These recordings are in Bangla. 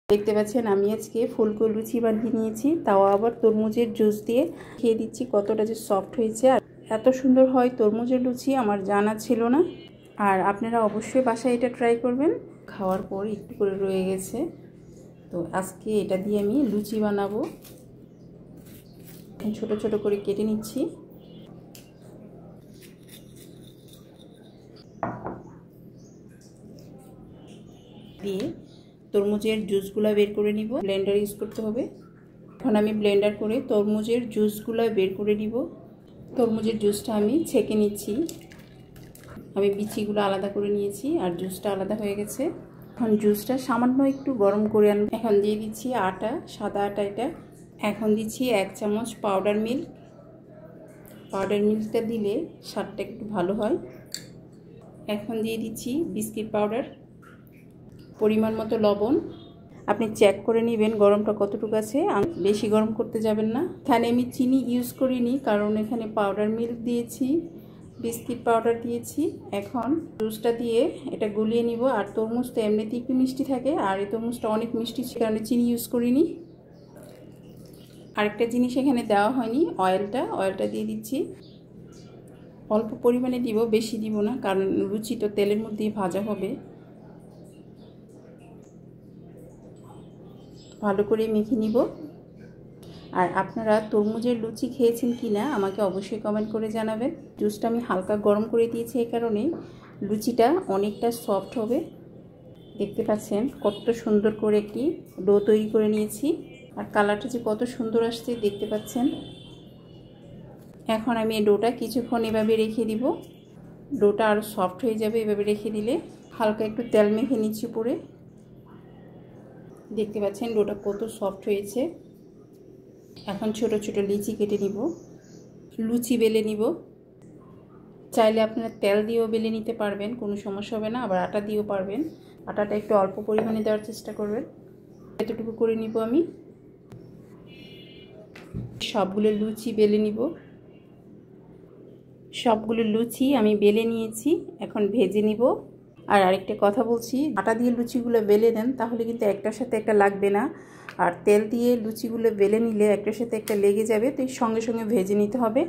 দেখতে পাচ্ছেন আমি আজকে ফুলকো লুচি বানিয়ে নিয়েছি, তাও আবার তরমুজের জুস দিয়ে। খেয়ে দিচ্ছি কতটা যে সফট হয়েছে, আর এত সুন্দর হয় তরমুজের লুচি আমার জানা ছিল না। আর আপনারা অবশ্যই বাসায় এটা ট্রাই করবেন। খাওয়ার পর একটু করে রয়ে গেছে, তো আজকে এটা দিয়ে আমি লুচি বানাবো। ছোট ছোট করে কেটে নিচ্ছি। দিয়ে তরমুজের জুসগুলো বের করে নিব। ব্লেন্ডার ইউজ করতে হবে। এখন আমি ব্লেন্ডার করে তরমুজের জুসগুলো বের করে নিব। তরমুজের জুসটা আমি ছেঁকে নিচ্ছি। আমি বিচিগুলো আলাদা করে নিয়েছি আর জুসটা আলাদা হয়ে গেছে। এখন জুসটা সামান্য একটু গরম করে এখন দিয়ে দিচ্ছি আটা, সাদা আটা এটা। এখন দিচ্ছি 1 চামচ পাউডার মিল্ক। পাউডার মিল্কটা দিলে স্বাদটা একটু ভালো হয়। এখন দিয়ে দিচ্ছি বিস্কিট পাউডার, পরিমাণ মতো লবণ। আপনি চেক করে নেবেন গরমটা কতটুকু আছে, বেশি গরম করতে যাবেন না। এখানে আমি চিনি ইউজ করিনি, কারণ এখানে পাউডার মিল্ক দিয়েছি, বিস্কিট পাউডার দিয়েছি। এখন জুসটা দিয়ে এটা গুলিয়ে নিব। আর তরমুজ তো এমনিতেই একটু মিষ্টি থাকে, আর এই তরমুজটা অনেক মিষ্টি, সে কারণে চিনি ইউজ করিনি। আরেকটা জিনিস এখানে দেওয়া হয়নি, অয়েলটা দিয়ে দিচ্ছি। অল্প পরিমাণে দিব, বেশি দিব না, কারণ লুচি তো তেলের মধ্যেই ভাজা হবে। ভালো করে মেখে নিব। আর আপনারা তরমুজের লুচি খেয়েছেন কি না আমাকে অবশ্যই কমেন্ট করে জানাবেন। জুসটা আমি হালকা গরম করে দিয়েছি, এই কারণে লুচিটা অনেকটা সফট হবে। দেখতে পাচ্ছেন কত সুন্দর করে একটি ডো তৈরি করে নিয়েছি, আর কালারটা যে কত সুন্দর আসছে দেখতে পাচ্ছেন। এখন আমি এই ডোটা কিছুক্ষণ এভাবে রেখে দিব। ডোটা আরও সফট হয়ে যাবে এভাবে রেখে দিলে। হালকা একটু তেল মেখে নিচ্ছি পরে। দেখতে পাচ্ছেন ডোটা কত সফট হয়েছে। এখন ছোট ছোট লিচি কেটে নিব, লুচি বেলে নিব। চাইলে আপনারা তেল দিয়েও বেলে নিতে পারবেন, কোনো সমস্যা হবে না। আবার আটা দিয়েও পারবেন। আটাটা একটু অল্প পরিমাণে দেওয়ার চেষ্টা করবেন। এতটুকু করে নিব আমি। সবগুলো লুচি বেলে নিব। সবগুলো লুচি আমি বেলে নিয়েছি, এখন ভেজে নিব। আর আরেকটা কথা বলছি, আটা দিয়ে লুচিগুলো বেলে নেন, তাহলে কিন্তু একটার সাথে একটা লাগবে না। আর তেল দিয়ে লুচিগুলো বেলে নিলে একটার সাথে একটা লেগে যাবে, তো সঙ্গে সঙ্গে ভেজে নিতে হবে।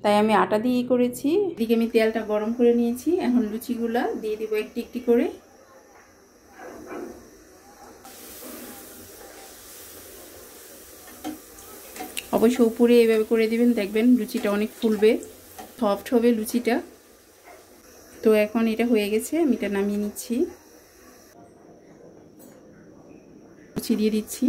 তাই আমি আটা দিয়েই করেছি। এদিকে আমি তেলটা গরম করে নিয়েছি। এখন লুচিগুলো দিয়ে দিব একটি একটি করে। অবশ্য উপরে এভাবে করে দিবেন, দেখবেন লুচিটা অনেক ফুলবে, সফট হবে লুচিটা। তো এখন এটা হয়ে গেছে, আমি এটা নামিয়ে নিচ্ছি। লুচি দিয়ে দিচ্ছি।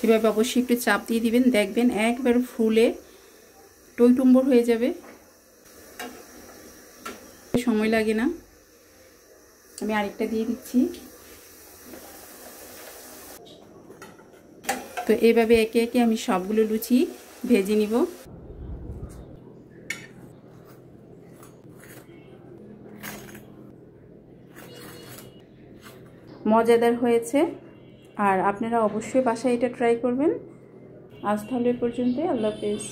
এভাবে অবশ্যই একটু চাপ দিয়ে দিবেন, দেখবেন একবার ফুলে টইটুম্বর হয়ে যাবে, সময় লাগে না। আমি আরেকটা দিয়ে দিচ্ছি। তো এইভাবে একে একে আমি সবগুলো লুচি ভেজে নিব। মজাদার হয়েছে, আর আপনারা অবশ্যই বাসায় এটা ট্রাই করবেন। আজ তাহলে পর্যন্ত, আল্লাহ হাফেজ।